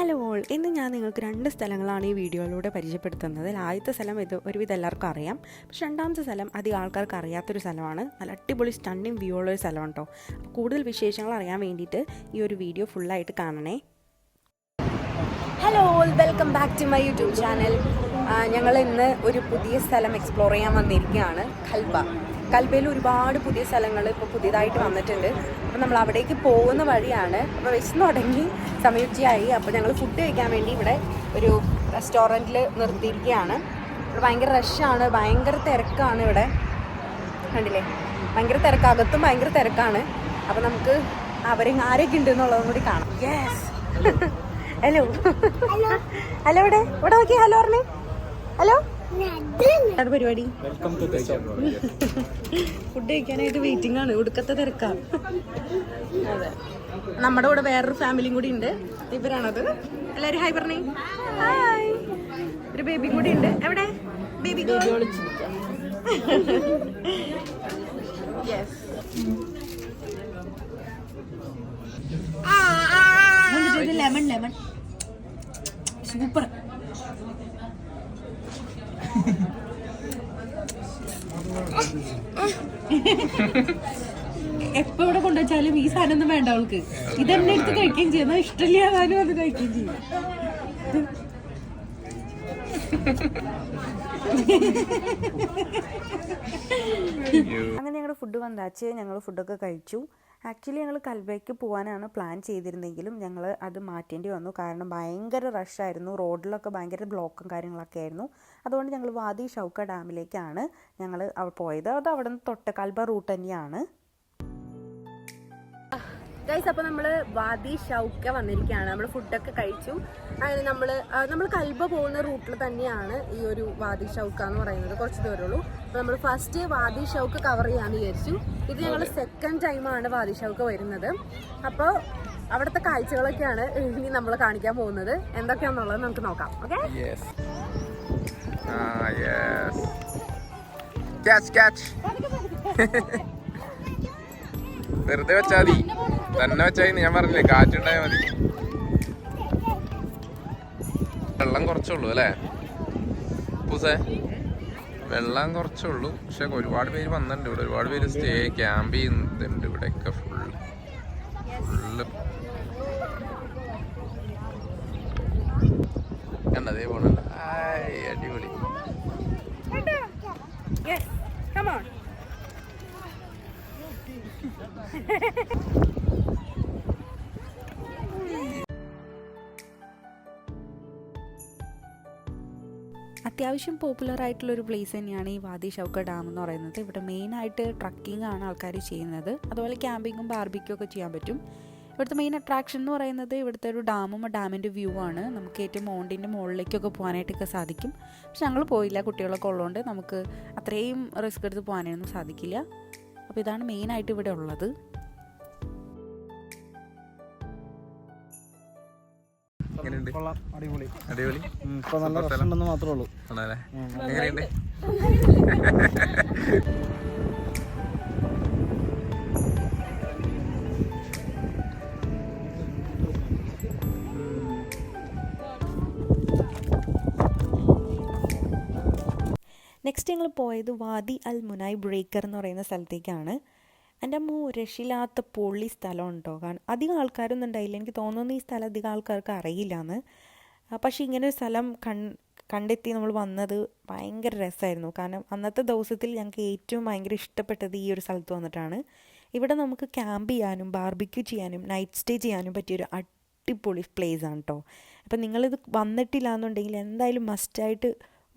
Hello all, ഇന്ന് ഞാൻ നിങ്ങൾക്ക് 2 സ്ഥലങ്ങളാണ് ഈ വീഡിയോയിലൂടെ പരിചയപ്പെടുത്തുന്നത്. ആദ്യത്തെ സ്ഥലം ഇത് ഒരുവിധം എല്ലാവർക്കും അറിയാം. പക്ഷേ രണ്ടാമത്തെ സ്ഥലം അധികം ആൾക്കാർക്ക് അറിയാത്തൊരു സ്ഥലമാണ്. നല്ല അടിപൊളി സ്റ്റണ്ണിങ് വ്യൂ ഉള്ളൊരു സ്ഥലമാണ് കേട്ടോ. അപ്പോൾ കൂടുതൽ വിശേഷങ്ങൾ അറിയാൻ വേണ്ടിയിട്ട് ഈ ഒരു വീഡിയോ ഫുള്ളായിട്ട് കാണണേ. Hello all, welcome back to my YouTube channel. ഞങ്ങൾ ഇന്ന് ഒരു പുതിയ സ്ഥലം എക്സ്പ്ലോർ ചെയ്യാൻ വന്നിരിക്കുകയാണ്. കൽബയിൽ ഒരുപാട് പുതിയ സ്ഥലങ്ങൾ ഇപ്പോൾ പുതിയതായിട്ട് വന്നിട്ടുണ്ട്. അപ്പോൾ നമ്മൾ അവിടേക്ക് പോകുന്ന വഴിയാണ്. അപ്പോൾ വിശന്ന് തുടങ്ങി, സമയോച്ചയായി. അപ്പോൾ ഞങ്ങൾ ഫുഡ് കഴിക്കാൻ വേണ്ടി ഇവിടെ ഒരു റെസ്റ്റോറൻറ്റിൽ നിർത്തിയിരിക്കുകയാണ്. ഇവിടെ ഭയങ്കര റഷാണ്, ഭയങ്കര തിരക്കാണ് ഇവിടെ. കണ്ടില്ലേ, ഭയങ്കര തിരക്കകത്തും ഭയങ്കര തിരക്കാണ്. അപ്പോൾ നമുക്ക് ആരൊക്കെ ഉണ്ട് എന്നുള്ളതും കൂടി കാണാം. യെസ്, ഹലോ ഹലോ, ഇവിടെ നോക്കി ഹലോ പറഞ്ഞേ. ഹലോ, പരിപാടി ഫുഡ് കഴിക്കാനായിട്ട് വെയിറ്റിംഗ് ആണ്. ഒടുക്കത്തെ തിരക്കാ. അതെ, നമ്മുടെ കൂടെ വേറൊരു ഫാമിലിയും കൂടി ഉണ്ട്. ഇവരാണത്. എല്ലാവരും ഹായ് പറഞ്ഞേ. ഹായ്. ഒരു ബേബി കൂടി ഉണ്ട്. എവിടെ ബേബി? Lemon super. എപ്പോ ഇവിടെ കൊണ്ടുവച്ചാലും ഈ സാധനം ഒന്നും വേണ്ട അവൾക്ക്. ഇതെന്നെ എടുത്ത് കഴിക്കുകയും ചെയ്യുന്ന ഇഷ്ടമില്ലാതാനും അത് കഴിക്കുകയും ചെയ്യും. അങ്ങനെ ഞങ്ങളുടെ ഫുഡ് വന്നാച്ച് ഞങ്ങൾ ഫുഡൊക്കെ കഴിച്ചു. ആക്ച്വലി ഞങ്ങൾ കൽബയ്ക്ക് പോകാനാണ് പ്ലാൻ ചെയ്തിരുന്നെങ്കിലും ഞങ്ങൾ അത് മാറ്റേണ്ടി വന്നു. കാരണം ഭയങ്കര റഷായിരുന്നു. റോഡിലൊക്കെ ഭയങ്കര ബ്ലോക്കും കാര്യങ്ങളൊക്കെ ആയിരുന്നു. അതുകൊണ്ട് ഞങ്ങൾ വാദി ഷൗക്ക ഡാമിലേക്കാണ് ഞങ്ങൾ പോയത്. അത് അവിടെ നിന്ന് തൊട്ട് കൽബ റൂട്ട് തന്നെയാണ്. ഗൈസ്, അപ്പോൾ നമ്മൾ വാദി ഷൗക്ക വന്നിരിക്കുകയാണ്. നമ്മൾ ഫുഡൊക്കെ കഴിച്ചു. അങ്ങനെ നമ്മൾ കൽബ പോകുന്ന റൂട്ടിൽ തന്നെയാണ് ഈ ഒരു വാദി ഷൗക്ക എന്ന് പറയുന്നത്. കുറച്ച് ദൂരമുള്ളൂ. അപ്പോൾ നമ്മൾ ഫസ്റ്റ് വാദി ഷൗക്ക കവർ ചെയ്യാമെന്ന് വിചാരിച്ചു. ഇത് ഞങ്ങൾ സെക്കൻഡ് ടൈമാണ് വാദി ഷൗക്ക വരുന്നത്. അപ്പോൾ അവിടുത്തെ കാഴ്ചകളൊക്കെയാണ് ഇനി നമ്മൾ കാണിക്കാൻ പോകുന്നത്. എന്തൊക്കെയാണെന്നുള്ളത് നമുക്ക് നോക്കാം. ഓക്കെ, വെറുതെ വെച്ചാ മതി, തന്നെ വെച്ചാൽ ഞാൻ പറഞ്ഞില്ലേ, കാറ്റുണ്ടായാൽ മതി. വെള്ളം കുറച്ചുള്ളൂ അല്ലേ പൂസേ? വെള്ളം കുറച്ചുള്ളൂ. പക്ഷെ ഒരുപാട് പേര് വന്നിട്ടുണ്ട്. ഇവിടെ ഒരുപാട് പേര് സ്റ്റേ ക്യാമ്പ് ചെയ്യുന്നുണ്ട്. ഇവിടെയൊക്കെ ഫുള്ള് കണ്ടതേ പോണുണ്ട്. അടിപൊളി. അത്യാവശ്യം പോപ്പുലർ ആയിട്ടുള്ളൊരു പ്ലേസ് തന്നെയാണ് ഈ വാദി ഷൗക്ക ഡാം എന്ന് പറയുന്നത്. ഇവിടെ മെയിനായിട്ട് ട്രക്കിംഗ് ആണ് ആൾക്കാർ ചെയ്യുന്നത്. അതുപോലെ ക്യാമ്പിങ്ങും ബാർബിക്യും ഒക്കെ ചെയ്യാൻ പറ്റും. ഇവിടുത്തെ മെയിൻ അട്രാക്ഷൻ എന്ന് പറയുന്നത് ഇവിടുത്തെ ഒരു ഡാമും ഡാമിൻ്റെ വ്യൂ ആണ്. നമുക്ക് ഏറ്റവും മൗണ്ടിൻ്റെ മുകളിലേക്കൊക്കെ പോകാനായിട്ടൊക്കെ സാധിക്കും. പക്ഷെ ഞങ്ങൾ പോയില്ല, കുട്ടികളൊക്കെ ഉള്ളതുകൊണ്ട് നമുക്ക് അത്രയും റിസ്ക് എടുത്ത് പോകാനൊന്നും സാധിക്കില്ല. അപ്പോൾ ഇതാണ് മെയിനായിട്ട് ഇവിടെ ഉള്ളത്. അടിപൊളി. നല്ല രസമുണ്ടെന്ന് മാത്രമേ ഉള്ളൂ. എങ്ങനെയുണ്ട്? നെക്സ്റ്റ് ഞങ്ങൾ പോയത് വാദി അൽ മുനായ് ബ്രേക്കർ എന്ന് പറയുന്ന സ്ഥലത്തേക്കാണ്. എൻ്റെ രക്ഷയില്ലാത്ത പൊള്ളി സ്ഥലം ഉണ്ടോ. കാരണം അധികം ആൾക്കാരൊന്നും ഉണ്ടായില്ല. എനിക്ക് തോന്നുന്നു ഈ സ്ഥലം അധികം ആൾക്കാർക്ക് അറിയില്ലാന്ന്. പക്ഷേ ഇങ്ങനെ ഒരു സ്ഥലം കണ്ടെത്തി നമ്മൾ വന്നത് ഭയങ്കര രസമായിരുന്നു. കാരണം അന്നത്തെ ദിവസത്തിൽ ഞങ്ങൾക്ക് ഏറ്റവും ഭയങ്കര ഇഷ്ടപ്പെട്ടത് ഈ ഒരു സ്ഥലത്ത് വന്നിട്ടാണ്. ഇവിടെ നമുക്ക് ക്യാമ്പ് ചെയ്യാനും ബാർബിക്യൂ ചെയ്യാനും നൈറ്റ് സ്റ്റേ ചെയ്യാനും പറ്റിയൊരു അടിപൊളി പ്ലേസ് ആണ് കേട്ടോ. അപ്പം നിങ്ങളിത് വന്നിട്ടില്ല എന്നുണ്ടെങ്കിൽ എന്തായാലും മസ്റ്റായിട്ട്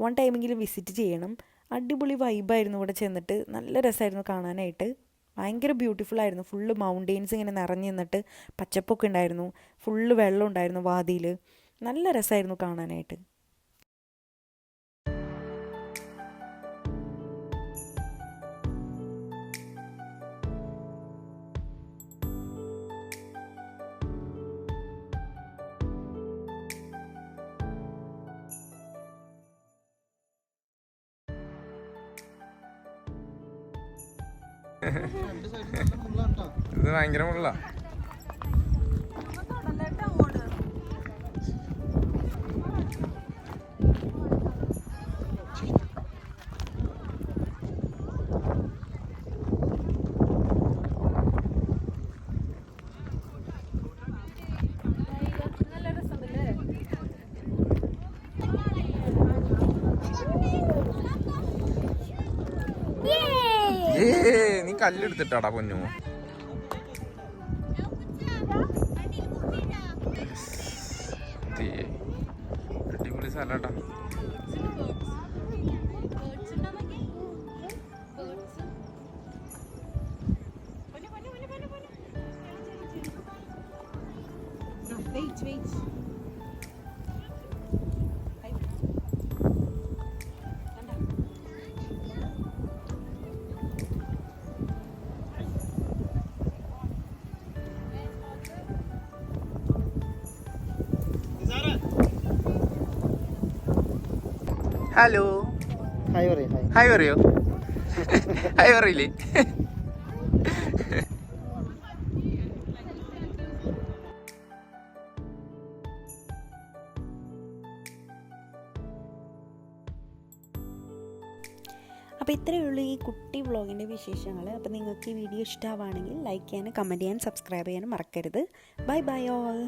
വൺ ടൈമെങ്കിലും വിസിറ്റ് ചെയ്യണം. അടിപൊളി വൈബായിരുന്നു ഇവിടെ ചെന്നിട്ട്. നല്ല രസമായിരുന്നു കാണാനായിട്ട്. ഭയങ്കര ബ്യൂട്ടിഫുൾ ആയിരുന്നു. ഫുള്ള് മൗണ്ടെയിൻസ് ഇങ്ങനെ നിറഞ്ഞു നിന്നിട്ട് പച്ചപ്പൊക്കെ ഉണ്ടായിരുന്നു. ഫുള്ള് വെള്ളം ഉണ്ടായിരുന്നു വാദിയിൽ. നല്ല രസമായിരുന്നു കാണാനായിട്ട്. ഇത് ഭയങ്കര മുള്ള. കല്ലെടുത്തിട്ടാടാ പൊന്നു. അടിപൊളി സ്ഥലട്ടാ. ഹലോ, ഹായ് പറയും ഹായ്. ഹായ് പറയോ? ഹായ് പറയില്ലേ? അപ്പോൾ ഇത്രയേ ഉള്ളൂ ഈ കുട്ടി വ്ളോഗിൻ്റെ വിശേഷങ്ങൾ. അപ്പോൾ നിങ്ങൾക്ക് ഈ വീഡിയോ ഇഷ്ടമാവുകയാണെങ്കിൽ ലൈക്ക് ചെയ്യാനും കമൻറ്റ് ചെയ്യാനും സബ്സ്ക്രൈബ് ചെയ്യാനും മറക്കരുത്. Bye bye all.